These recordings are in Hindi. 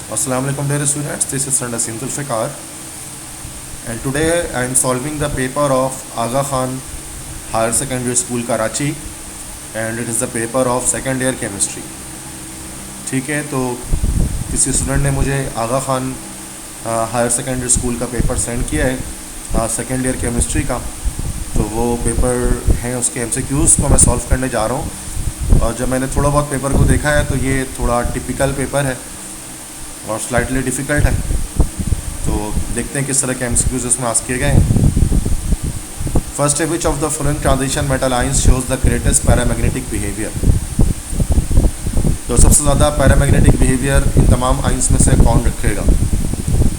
Assalamu alaikum dear students, this is Sir Naseem Zulfikar and today I am solving the paper of Aga Khan Higher Secondary School Karachi and it is the paper of second year chemistry. ठीक है, तो किसी स्टूडेंट ने मुझे आगा खान हायर सेकेंडरी स्कूल का पेपर सेंड किया है सेकेंड ईयर केमिस्ट्री का, तो वो पेपर हैं उसके एमसीक्यूज़ को मैं सॉल्व करने जा रहा हूँ। और जब मैंने थोड़ा बहुत पेपर को देखा है तो ये थोड़ा टिपिकल पेपर है और स्लाइटली डिफ़िकल्ट है, तो देखते हैं किस तरह के एमसीक्यूज़ इसमें आस्क किए गए हैं। फर्स्ट है which of the following transition metal ions shows the greatest paramagnetic behaviour. तो सबसे ज़्यादा पैरामैग्नेटिक बिहेवियर इन तमाम आयंस में से कौन रखेगा,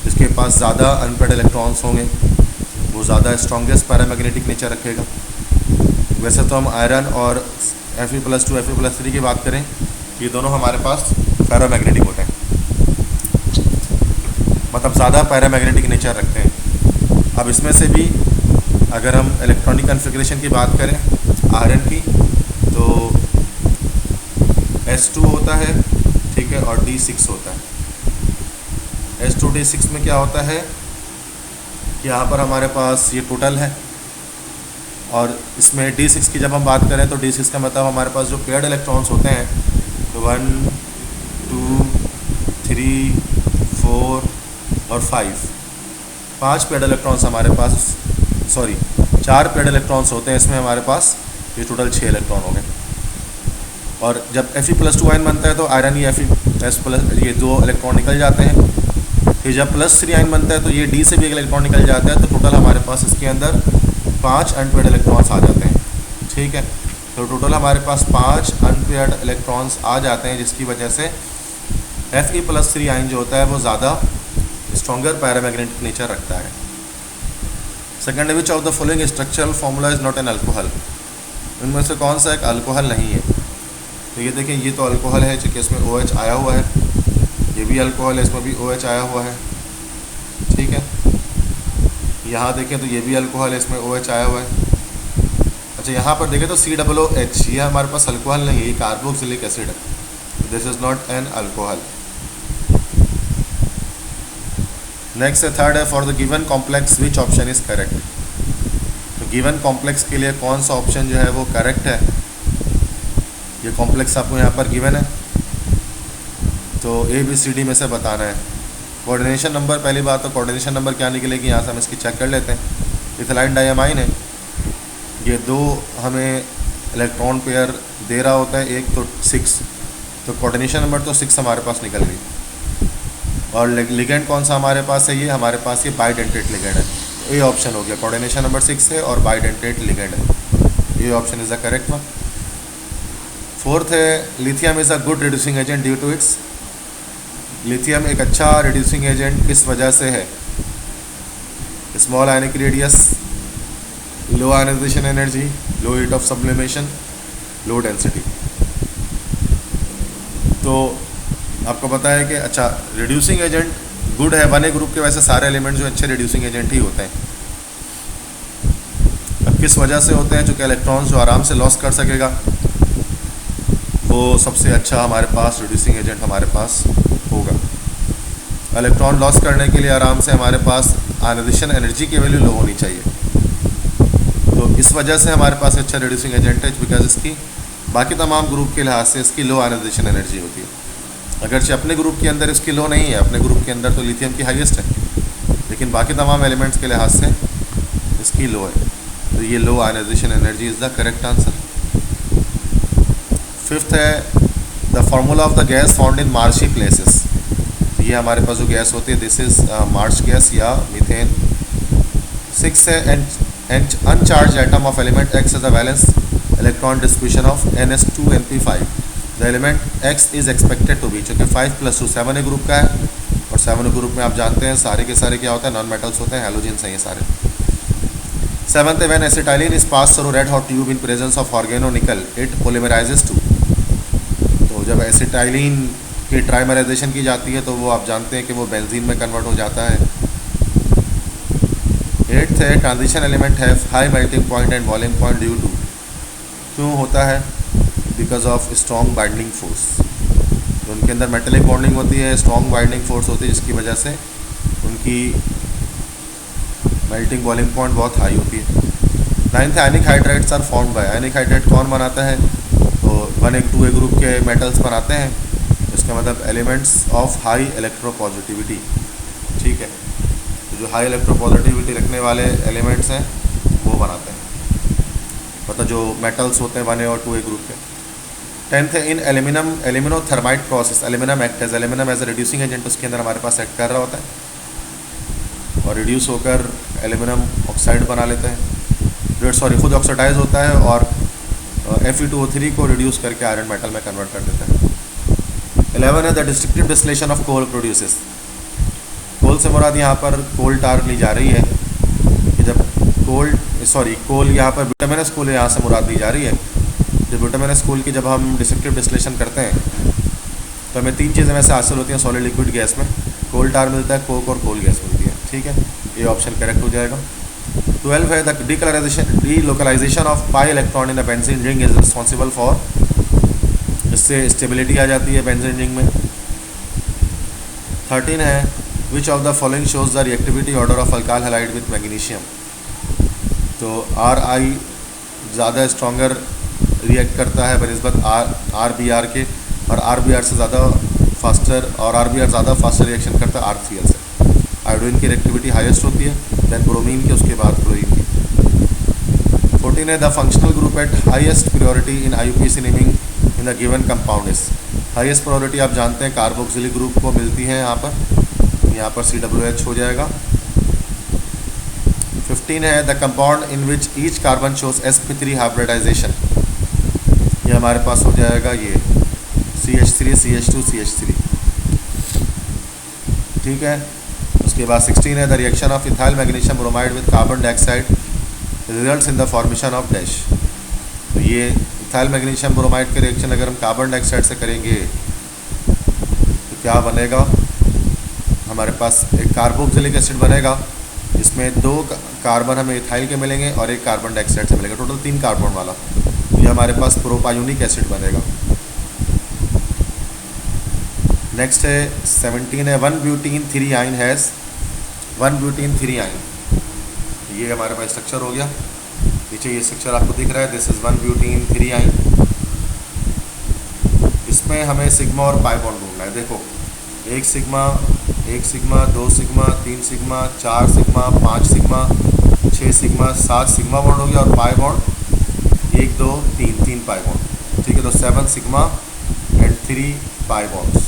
जिसके पास ज़्यादा अनपेड इलेक्ट्रॉन्स होंगे वो ज़्यादा स्ट्रॉन्गेस्ट पैरामैग्नेटिक नेचर रखेगा। वैसे तो हम आयरन और Fe+2 Fe+3 की बात करें, ये दोनों हमारे पास पैरामैग्नेटिक होते हैं, मतलब ज़्यादा पैरामैग्नेटिक नेचर रखते हैं। अब इसमें से भी अगर हम इलेक्ट्रॉनिक कन्फिग्रेशन की बात करें आयरन की, तो S2 होता है, ठीक है, और D6 होता है। S2 D6 में क्या होता है कि यहाँ पर हमारे पास ये टोटल है, और इसमें D6 की जब हम बात करें तो D6 का मतलब हमारे पास जो पेयर्ड इलेक्ट्रॉन्स होते हैं, तो 1 2 3 4 और 5 पेयर्ड इलेक्ट्रॉन्स हमारे पास, सॉरी 4 पेयर्ड इलेक्ट्रॉन्स होते हैं इसमें हमारे पास, ये टोटल 6 इलेक्ट्रॉन हो गए। और जब Fe+2 आयन बनता है तो आयरन ये ये 2 इलेक्ट्रॉन निकल जाते हैं। फिर जब +3 आयन बनता है तो ये D से भी एक इलेक्ट्रॉन निकल जाता है, तो टोटल हमारे पास इसके अंदर 5 अनपेयर्ड इलेक्ट्रॉन्स आ जाते हैं, ठीक है। तो टोटल हमारे पास 5 अनपेयर्ड इलेक्ट्रॉन्स आ जाते हैं, जिसकी वजह से Fe+3 आयन जो होता है वो ज़्यादा स्ट्रॉन्गर पैरामैग्नेटिक नेचर रखता है। Second, which of the following structural formula is not an alcohol. इनमें से कौन सा एक अल्कोहल नहीं है। तो ये देखें, ये तो अल्कोहल है क्योंकि इसमें OH आया हुआ है, ये भी अल्कोहल है, इसमें भी OH आया हुआ है, ठीक है। यहाँ देखें तो ये भी अल्कोहल है, इसमें OH आया हुआ है। अच्छा, यहाँ पर देखें तो COOH, ये हमारे पास अल्कोहल नहीं है, ये कार्बोक्सिलिक एसिड है, this is not an alcohol. Next है थर्ड है, for the given complex which option is correct. तो गिवन कॉम्प्लेक्स के लिए कौन सा ऑप्शन जो है वो करेक्ट है। ये कॉम्प्लेक्स आपको यहाँ पर गिवन है, तो ABCD में से बताना है। कोऑर्डिनेशन नंबर, पहली बात तो कोऑर्डिनेशन नंबर क्या निकलेगी, यहाँ से हम इसकी चेक कर लेते हैं। इथाइल डायमाइन है, ये 2 हमें इलेक्ट्रॉन पेयर दे रहा होता है, एक तो 6, तो कोऑर्डिनेशन नंबर तो 6 हमारे पास निकल गई। और लिगेंड कौन सा हमारे पास है, ये हमारे पास ये बाइडेंटेट लिगेंड है, तो ये ऑप्शन हो गया, कोऑर्डिनेशन नंबर 6 है और बाइडेंटेट लिगेंड है, ये option is the correct one. Fourth है, lithium is a good reducing agent due to its. Lithium एक अच्छा रिड्यूसिंग एजेंट किस वजह से है। Small ionic radius, low ionisation energy, low heat of sublimation, low density. तो आपको पता है कि अच्छा रिड्यूसिंग एजेंट गुड है, 1A ग्रुप के वैसे सारे एलिमेंट जो अच्छे रिड्यूसिंग एजेंट ही होते हैं। अब किस वजह से होते हैं, चूँकि इलेक्ट्रॉन्स जो आराम से लॉस कर सकेगा वो सबसे अच्छा हमारे पास रिड्यूसिंग एजेंट हमारे पास होगा। इलेक्ट्रॉन लॉस करने के लिए आराम से हमारे पास आयनाइजेशन एनर्जी की वैल्यू लो होनी चाहिए, तो इस वजह से हमारे पास अच्छा रिड्यूसिंग एजेंट है, बिकॉज इसकी बाकी तमाम ग्रुप के लिहाज से इसकी लो आयनाइजेशन एनर्जी होती है। अगरचे अपने ग्रुप के अंदर इसकी लो नहीं है, अपने ग्रुप के अंदर तो लिथियम की हाईएस्ट है, लेकिन बाकी तमाम एलिमेंट्स के लिहाज से इसकी लो है, तो ये low ionisation energy is the correct answer. Fifth है, the formula of the gas found in marshy places. तो ये हमारे पास जो गैस होती है दिस इज़ मार्श गैस या मीथेन। 6 है, uncharged atom of element X is the valence electron distribution of NS2np5। The element X is expected to be, चूँकि 5+2 7A ग्रुप का है, और 7A ग्रुप में आप जानते हैं सारे के सारे क्या होते हैं, नॉन मेटल्स होते हैं, हैलोजेंस हैं ये सारे। 7th है, when acetylene is pass through red hot tube in presence of organo nickel it polymerises to. तो जब एसिटाइलिन की ट्राइमराइजेशन की जाती है तो वो आप जानते हैं कि वो बेंजीन में कन्वर्ट हो जाता है। 8th है, ट्रांजिशन एलिमेंट है high melting point and boiling point due to, क्यों होता है, because of strong binding force. तो उनके अंदर मेटेलिक बॉन्डिंग होती है, स्ट्रॉन्ग बाइंडिंग फोर्स होती है, जिसकी वजह से उनकी मेल्टिंग बॉइलिंग पॉइंट बहुत हाई होती है। 9th ionic hydrides are formed by, ionic hydride कौन बनाता है? तो 1A 2A ग्रुप के मेटल्स बनाते हैं, इसका मतलब एलिमेंट्स ऑफ हाई इलेक्ट्रोपॉजिटिविटी। ठीक है, तो जो हाई इलेक्ट्रोपॉजिटिविटी रखने वाले एलिमेंट्स हैं वो बनाते हैं, मतलब जो मेटल्स होते हैं 1A और 2A ग्रुप के। 10th है in aluminothermite process, aluminium act as aluminium as a reducing agent, उसके अंदर हमारे पास एक्ट कर रहा होता है और रिड्यूस होकर एल्यूमिनम ऑक्साइड बना लेते हैं, खुद ऑक्सीडाइज होता है और Fe2O3 को रिड्यूस करके आयरन मेटल में कन्वर्ट कर देता है। 11 है the destructive distillation of coal produces, coal से मुराद यहाँ पर कोल टार ली जा रही है कि जब कोल यहाँ पर ब्यूटामिनस कोल यहाँ से मुराद ली जा रही है। जब ब्यूटामिनस कोल की जब हम डिस्ट्रक्टिव डिस्टिलेशन करते हैं तो हमें 3 चीज़ें में से हासिल होती हैं सॉलिड लिक्विड गैस में, कोल टार मिलता है, कोक और कोल गैस मिलती है। ठीक है, ये ऑप्शन करेक्ट हो जाएगा। 12 है the delocalisation of pi electron in the benzene ring is responsible for, इससे स्टेबिलिटी आ जाती है बेंजीन रिंग में। 13 है which of the following shows the reactivity order of alkyl halide with magnesium, तो Ri ज़्यादा स्ट्रॉन्गर रिएक्ट करता है बनिस्बत RBr के, और RBr से ज़्यादा फास्टर, और RBr ज़्यादा फास्टर रिएक्शन करता है RCl से। आयोडीन की रिएक्टिविटी हाईएस्ट होती है, देन ब्रोमीन की, उसके बाद क्लोरीन की। 14 है the functional group at highest priority in IUPAC naming in the given compound is, highest priority आप जानते हैं कार्बोक्सिलिक ग्रुप को मिलती है यहाँ पर COOH हो जाएगा। 15 है the compound in which each carbon shows sp3 hybridisation, ये हमारे पास हो जाएगा ये CH3 CH2 CH3। ठीक है, उसके बाद 16 है the reaction of ethyl magnesium bromide with carbon dioxide results in the formation of dash, तो ये इथाइल मैग्नीशियम ब्रोमाइड के रिएक्शन अगर हम कार्बन डाइऑक्साइड से करेंगे तो क्या बनेगा? हमारे पास एक कार्बोक्सिलिक एसिड बनेगा, इसमें 2 कार्बन हमें इथाइल के मिलेंगे और 1 कार्बन डाइऑक्साइड से मिलेगा, टोटल 3 कार्बन वाला, ये हमारे पास प्रोपायोनिक एसिड बनेगा। नेक्स्ट है 17 है 1-ब्यूटीन 3-आइन हैज़ 1-ब्यूटीन 3-आइन, ये हमारे पास स्ट्रक्चर हो गया। नीचे ये स्ट्रक्चर आपको दिख रहा है, दिस इज़ 1-ब्यूटीन 3-आइन। इसमें हमें सिग्मा और पाई बॉन्ड ढूंढना है। देखो 1 sigma 2 sigma 3 sigma 4 sigma 5 sigma 6 sigma 7 sigma bond हो गया, और पाई बॉन्ड 1 2 3 पाई बॉन्ड। ठीक है, तो 7 सिग्मा एंड 3 पाई बॉन्ड्स,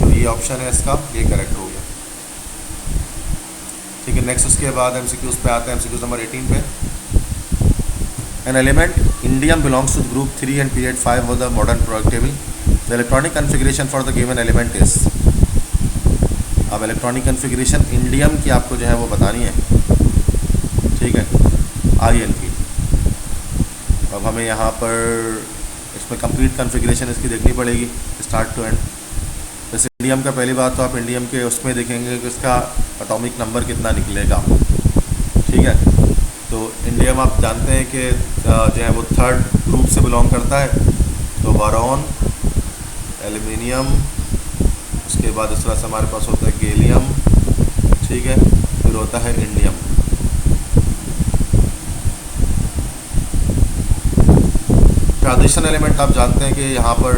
तो ये ऑप्शन है इसका, ये करेक्ट हो गया। ठीक है, नेक्स्ट उसके बाद MCQs पे आते हैं। MCQs नंबर 18 पे, an element indium belongs to group 3 and period 5 of the modern product table, the electronic configuration for the given element is, अब इलेक्ट्रॉनिक कन्फिग्रेशन इंडियम की आपको जो है वो बतानी है। ठीक है, IN की। अब हमें यहाँ पर इसमें कंप्लीट कन्फिग्रेशन इसकी देखनी पड़ेगी स्टार्ट टू एंड। जैसे इंडियम का पहली बात तो आप इंडियम के उसमें देखेंगे कि इसका एटॉमिक नंबर कितना निकलेगा। ठीक है, तो इंडियम आप जानते हैं कि जो है वो 3rd ग्रुप से बिलोंग करता है, तो बोरॉन, एल्युमिनियम, उसके बाद इस तरह से हमारे पास होता है गैलियम। ठीक है, फिर होता है इंडियम। ट्रांजिशन एलिमेंट आप जानते हैं कि यहाँ पर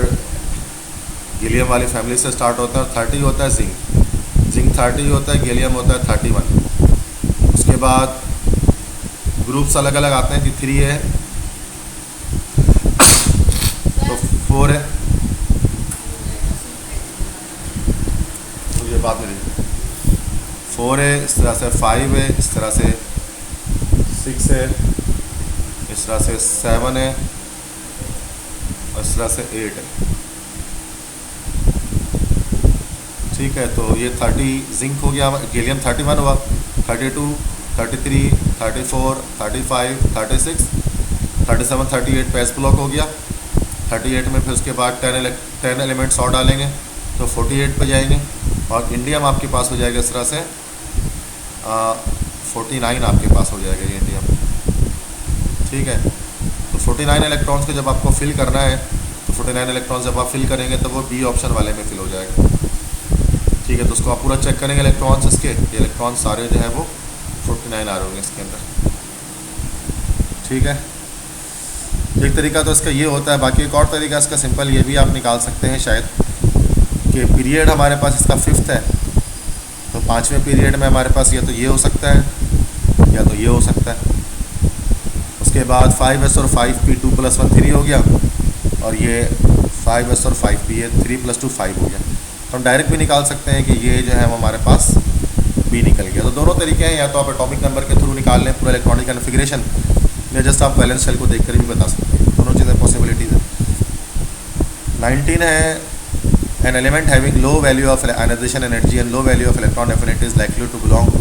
गैलियम वाली फैमिली से स्टार्ट होता है, 30 होता है जिंक 30 होता है, गैलियम होता है 31। उसके बाद ग्रुप्स अलग अलग आते हैं कि 3 है तो 4 है, मुझे बात नहीं 4 है, इस तरह से 5 है, इस तरह से 6 है, इस तरह से 7 है, और इस तरह से 8 है। ठीक है, तो ये 30 जिंक हो गया, गैलियम 31 हुआ, 32 33 34 35 36 37 38 पे एस ब्लॉक हो गया। 38 में फिर उसके बाद 10 एलिमेंट्स और डालेंगे तो 48 पे जाएंगे, और इंडियम आपके पास हो जाएगा इस तरह से 49 आपके पास हो जाएगा ये इंडियम। ठीक है, तो 49 इलेक्ट्रॉन्स को जब आपको फिल करना है तो 49 इलेक्ट्रॉन जब आप फिल करेंगे तो वो बी ऑप्शन वाले में फिल हो जाएगा। ठीक है, तो उसको आप पूरा चेक करेंगे इलेक्ट्रॉन्स इसके, ये इलेक्ट्रॉन सारे जो है वो 49 आ रहे होंगे इसके अंदर। ठीक है, एक तरीका तो इसका ये होता है। बाकी एक और तरीका इसका सिंपल ये भी आप निकाल सकते हैं शायद, कि पीरियड हमारे पास इसका 5th है, तो 5वें पीरियड में हमारे पास या तो ये हो सकता है या तो ये हो सकता है। उसके बाद 5s और 5p 2 + 1 3 हो गया, और ये 5s और 5p ये 3 + 2 5 हो गया। तो हम डायरेक्ट भी निकाल सकते हैं कि ये जो है वो हमारे पास b निकल गया। तो दोनों तरीके हैं, या तो आप एटॉमिक नंबर के थ्रू निकाल लें पूरा इलेक्ट्रॉनिक कन्फिग्रेशन, या जस्ट आप बैलेंस शेल को देखकर भी बता सकते हैं। दोनों चीज़ें पॉसिबिलिटीज़ हैं। 19 है, an element having low value of ionization energy and low value of electron affinity is likely to belong to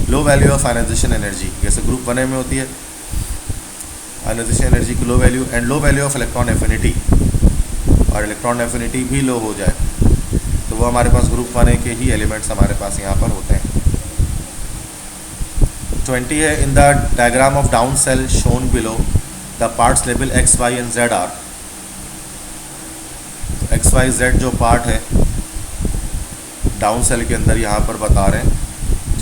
low value of ionization energy। जैसे ग्रुप 1 में होती है ionization energy की low value, and low value of electron affinity, और इलेक्ट्रॉन एफिनिटी भी लो हो जाए, तो वो हमारे पास ग्रुप 1 के ही एलिमेंट्स हमारे पास यहाँ पर होते हैं। 20 है, in the diagram of down cell shown below the parts label X Y and Z are. X Y Z जो पार्ट है डाउन सेल के अंदर यहाँ पर बता रहे हैं।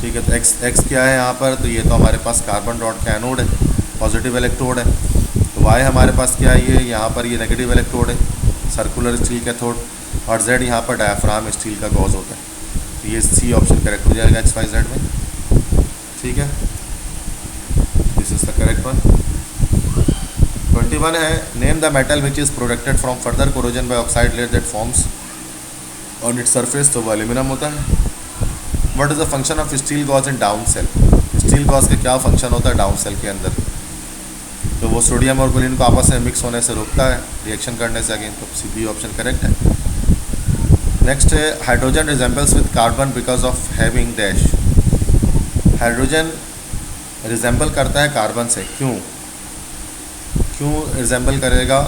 ठीक है, तो एक्स क्या है यहाँ पर, तो ये तो हमारे पास कार्बन डॉट का एनोड है, पॉजिटिव इलेक्ट्रोड है। तो वाई हमारे पास क्या है, ये यहाँ पर ये नेगेटिव इलेक्ट्रोड है, सर्कुलर स्टील कैथोड, और जेड यहाँ पर डायफ्राम स्टील का गॉज होता है। तो ये सी ऑप्शन करेक्ट हो जाएगा एक्स वाई जेड में। ठीक है, this is the correct one. 21 है, name the metal which is protected from further corrosion by oxide layer that forms on its surface. तो वो एल्यूमिनियम होता है। What is the function of steel gauze in down cell. Steel gauze का क्या फंक्शन होता है डाउन सेल के अंदर, तो वो सोडियम और क्लोरीन को आपस में मिक्स होने से रोकता है, रिएक्शन करने से। अगेन तो सी ऑप्शन करेक्ट है। नेक्स्ट है, hydrogen resembles with carbon because of having dash. Hydrogen resemble करता है कार्बन से, क्यों रिजेंबल करेगा,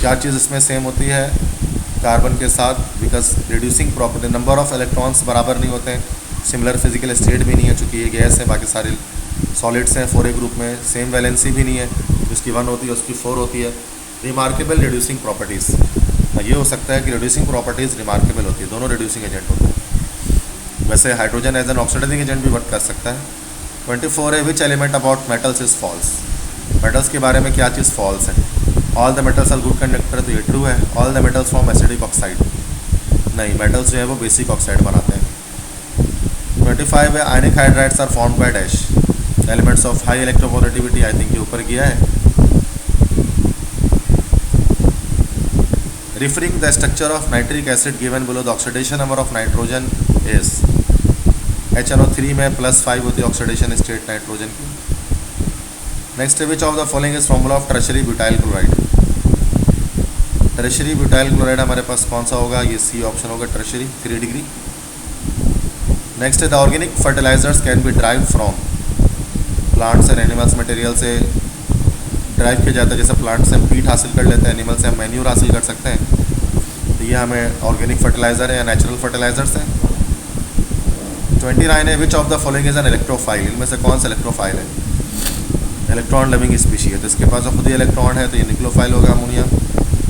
क्या चीज़ इसमें सेम होती है कार्बन के साथ, because reducing property, number of electrons बराबर नहीं होते हैं, सिमिलर फिजिकल स्टेट भी नहीं है, चूँकि ये गैस है, बाकी सारे सॉलिड्स हैं 4A ग्रुप में, सेम वैलेंसी भी नहीं है, जिसकी 1 होती है उसकी 4 होती है। रिमार्केबल रिड्यूसिंग प्रॉपर्टीज़, ये हो सकता है कि रिड्यूसिंग प्रॉपर्टीज़ रिमार्केबल होती है, दोनों रिड्यूसिंग एजेंट होते हैं। वैसे hydrogen as an oxidising agent भी वर्क कर सकता है। 24 है, which element about metals is false. Metals के बारे में क्या चीज़ फॉल्स है। All the metals are good conductor, तो ये ट्रू है। All the metals from acidic oxide, नहीं, मेटल्स जो है वो बेसिक ऑक्साइड बनाते हैं। 25 है, ionic hydrides are formed by dash elements of high electropositivity. I think ये ऊपर किया है। Referring the structure of nitric acid given below the oxidation number of nitrogen is. HNO3 में +5 होती है ऑक्सीडेशन स्टेट नाइट्रोजन की। नेक्स्ट है, which of the following is formula of tertiary butyl chloride. Tertiary butyl chloride हमारे पास कौन सा होगा, ये सी ऑप्शन होगा, टर्शरी 3 डिग्री। नेक्स्ट है, the organic fertilisers can be drive from. Plants and animals material से ड्राइव किया जाता है, जैसे प्लांट से हम पीट हासिल कर लेते हैं, एनिमल से हम मैन्यूर हासिल कर सकते हैं। तो ये हमें ऑर्गेनिक फर्टिलाइज़र है या नेचुरल फर्टिलाइजर्स हैं। 29 है, which of the following is an electrophile. इनमें से कौन सा इलेक्ट्रोफाइल है। इलेक्ट्रॉन लविंग स्पीशी है, तो इसके पास खुद ही इलेक्ट्रॉन है, तो ये न्यूक्लियोफाइल होगा अमोनिया।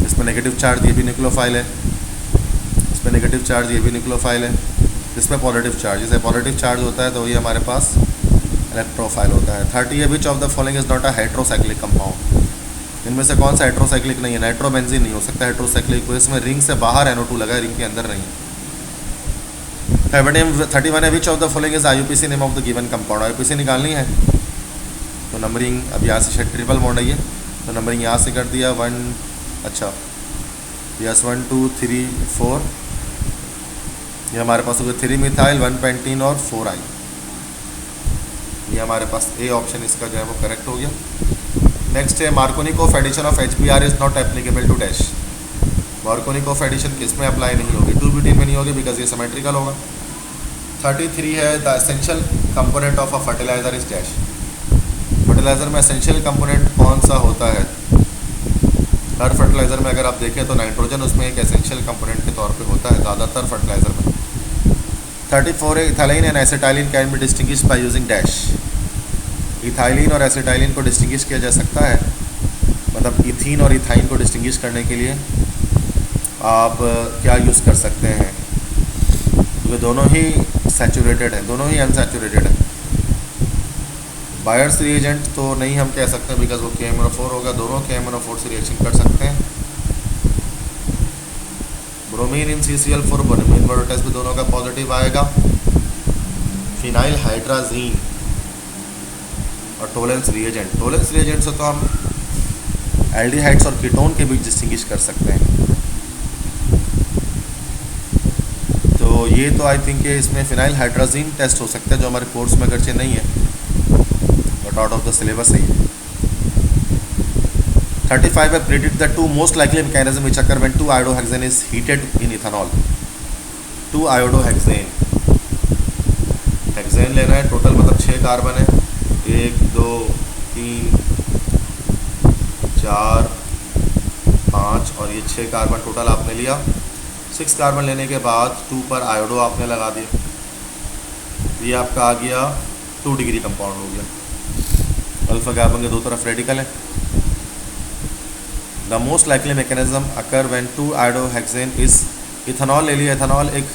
इसमें नेगेटिव चार्ज, ये भी न्यूक्लियोफाइल है। इसमें नेगेटिव चार्ज, ये भी न्यूक्लियोफाइल है। इसमें पॉजिटिव चार्ज, जैसे पॉजिटिव चार्ज होता है तो ये हमारे पास इलेक्ट्रोफाइल होता है। 30 है, which of the following is not a hydrocyclic compound. इनमें से कौन सा हाइड्रोसाइक्लिक नहीं है। नाइट्रोबेंजीन नहीं हो सकता हाइड्रोसाइक्लिक, तो इसमें रिंग से बाहर NO2 लगा है, रिंग के अंदर नहीं है। 31 है, which of the following is IUPAC name of the given compound. IUPAC निकालनी है, तो नंबरिंग अब यहाँ से ट्रिपल बॉन्ड है ये, तो नंबरिंग यहाँ से कर दिया 1, अच्छा यस 1 2 3 4, ये हमारे पास हो गया 3 मिथाइल 1 पेंटीन और 4 आई। ये हमारे पास ए ऑप्शन इसका जो है वो करेक्ट हो गया। नेक्स्ट है, Markovnikov addition of HBr is not applicable to dash. Markovnikov addition किस में अप्लाई नहीं होगी, 2 ब्यूटेन में नहीं होगी, बिकॉज ये सिमेट्रिकल होगा। 33 है, the essential component of a fertiliser is dash. Fertiliser में एसेंशियल कंपोनेंट कौन सा होता है। हर फर्टिलाइज़र में अगर आप देखें तो नाइट्रोजन उसमें एक एसेंशियल कंपोनेंट के तौर पे होता है ज़्यादातर फर्टिलाइज़र में। 34 है, ethylene and acetylene can be distinguished by using dash. Ethylene और एसिटाइलिन को डिस्टिंग्विश किया जा सकता है मतलब इथीन और इथाइन को डिस्टिंग्विश करने के लिए आप क्या यूज़ कर सकते हैं, क्योंकि दोनों ही सैचुरेटेड हैं, दोनों ही अनसैचुरेटेड हैं। बायर्स रिएजेंट तो नहीं हम कह सकते बिकॉज वो KMnO4 होगा, दोनों KMnO4 से रिएक्शन कर सकते हैं। Bromine in CCl4 bromine water test भी दोनों का पॉजिटिव आएगा। फिनाइल हाइड्राजीन और टोलेंस रिएजेंट, टोलेंस रिएजेंट से तो हम एल्डिहाइड्स और कीटोन के बीच डिस्टिंग्विश कर सकते हैं। तो ये तो आई थिंक इसमें फिनाइल हाइड्राजीन टेस्ट हो सकता है, जो हमारे कोर्स में अगरचे नहीं है but out of the syllabus है ये। 35 है predict the two most likely mechanism which occur when 2-iodohexane is heated in ethanol. 2-iodohexane, hexane लेना है, टोटल मतलब 6 कार्बन है, 1 2 3 4 5 और ये 6 कार्बन टोटल आपने लिया। 6 कार्बन लेने के बाद 2 पर आयोडो आपने लगा दिया, ये आपका आ गया 2 डिग्री कंपाउंड हो गया। अल्फा कार्बन के दो तरफ रेडिकल है। The most likely mechanism occur when 2-iodohexane is, ethanol ले लिया। इथेनॉल एक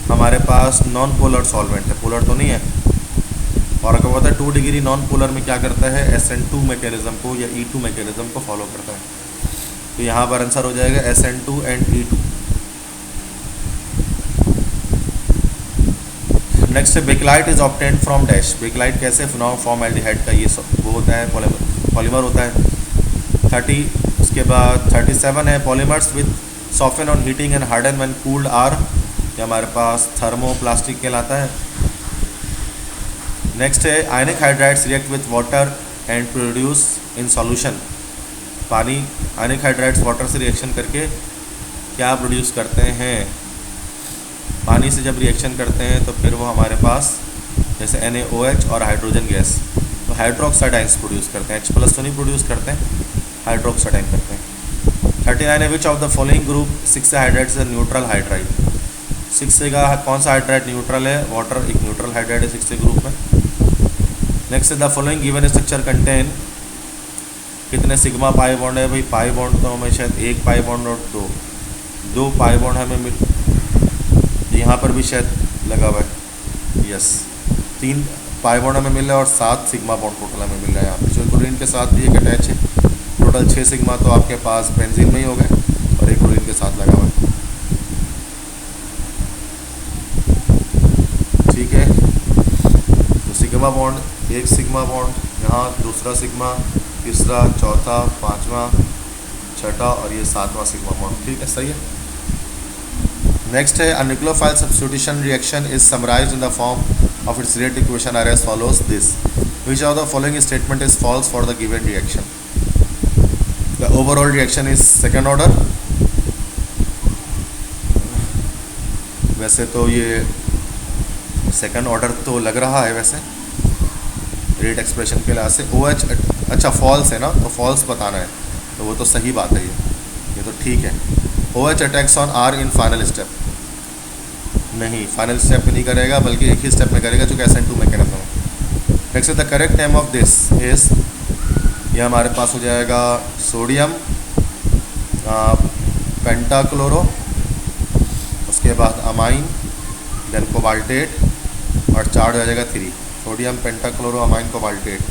हमारे पास नॉन पोलर सॉल्वेंट है, पोलर तो नहीं है, और अगर होता है 2 डिग्री नॉन पोलर में क्या करता है, SN2 मैकेनिज्म को या E2 मैकेनिज्म को फॉलो करता है। तो यहाँ पर आंसर हो जाएगा SN2 एंड E2। नेक्स्ट है Bakelite is obtained from dash. Bakelite कैसे, फॉर्मल्डिहाइड का ये वो होता है, पॉलीमर होता है। 30 उसके बाद 37 है polymers with soften on heating and harden when cooled are, ये हमारे पास थर्मोप्लास्टिक कहलाता है। नेक्स्ट है ionic hydrides react with water and produce in solution. पानी, आयनिक हाइड्राइड्स वाटर से रिएक्शन करके क्या प्रोड्यूस करते हैं, पानी से जब रिएक्शन करते हैं तो फिर वो हमारे पास जैसे NaOH और हाइड्रोजन गैस, तो हाइड्रोक्साइड आइंस प्रोड्यूस करते हैं। H+ तो नहीं प्रोड्यूस करते हैं, हाइड्रोक्साइड आइन करते हैं। 39 है which of the following group 6 hydride is neutral hydride. 6 का कौन सा हाइड्राइड न्यूट्रल है, वाटर एक न्यूट्रल हाइड्राइड है 6 ग्रुप में। Next the following given structure contain, कितने सिग्मा पाई बॉन्ड है भाई, पाई बॉन्ड तो हमें शायद 1 पाई बॉन्ड और 2 पाई बॉन्ड हमें मिल, यहाँ पर भी शायद लगा हुआ है, यस 3 पाई बॉन्ड हमें मिल रहा है और 7 सिग्मा बॉन्ड टोटल हमें मिल रहा है। यहाँ पर जो क्लोरीन के साथ भी एक अटैच है, टोटल 6 सिग्मा तो आपके पास बेंजीन में ही हो गए और एक क्लोरीन के साथ लगा हुआ है। ठीक है, तो सिग्मा बॉन्ड, एक सिग्मा बॉन्ड यहाँ, दूसरा सिग्मा, तीसरा, चौथा, पाँचवा, छठा और ये 7वां सिग्मा बॉन्ड। ठीक है, सही है। नेक्स्ट है a nucleophile substitution reaction is summarised in the form of its rate equation are as follows this, which of the following statement is false for the given reaction. The overall reaction is second order. वैसे तो ये सेकेंड ऑर्डर तो लग रहा है वैसे रेट एक्सप्रेशन के लिहाज से। OH अच्छा फॉल्स है ना, तो फॉल्स बताना है, तो वो तो सही बात है, ये तो ठीक है। OH attacks on R in final step, नहीं फाइनल स्टेप में नहीं करेगा बल्कि एक ही स्टेप में करेगा जो कि SN2 मैकेनिज्म है। Next the correct name of this is, ये हमारे पास हो जाएगा सोडियम पेंटाक्लोरो, उसके बाद अमाइन, देन कोबाल्टेट और 4 हो जाएगा 3, सोडियम पेंटाक्लोरो अमाइन कोबाल्टेट।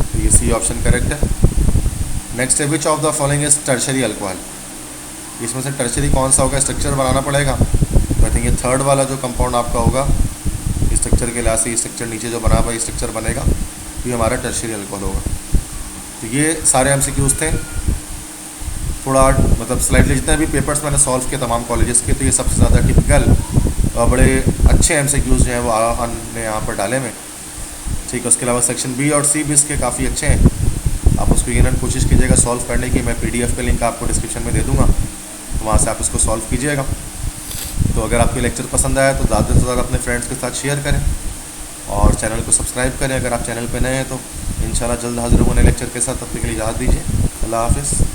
तो ये सी ऑप्शन करेक्ट है। नेक्स्ट है which of the following is tertiary alcohol, इसमें से टर्शरी कौन सा होगा, स्ट्रक्चर बनाना पड़ेगा। तो आई थिंक ये थर्ड वाला जो कंपाउंड आपका होगा स्ट्रक्चर के लिहाज से, स्ट्रक्चर नीचे जो बना हुआ ये स्ट्रक्चर बनेगा, तो ये हमारा टर्शरी अल्कोहल होगा। तो ये सारे MCQs थे, थोड़ा मतलब स्लाइडली जितने भी पेपर्स मैंने सॉल्व किए तमाम कॉलेजेस के, तो ये सबसे ज़्यादा टिपिकल और बड़े अच्छे MCQs जो हैं वो हमने यहाँ पर डाले में। ठीक है, उसके अलावा सेक्शन B और C भी इसके काफ़ी अच्छे हैं, आप उसको यकीनन कोशिश कीजिएगा सॉल्व करने की। मैं PDF का लिंक आपको डिस्क्रिप्शन में दे दूँगा, तो वहाँ से आप इसको सॉल्व कीजिएगा। तो अगर आपको लेक्चर पसंद आया तो ज़्यादा से ज़्यादा अपने फ्रेंड्स के साथ शेयर करें और चैनल को सब्सक्राइब करें अगर आप चैनल पर नए हैं तो। इंशाल्लाह जल्द हाजिर होने लेक्चर के साथ, तब तक के लिए इजाज़त दीजिए। अल्लाह हाफ़िज़।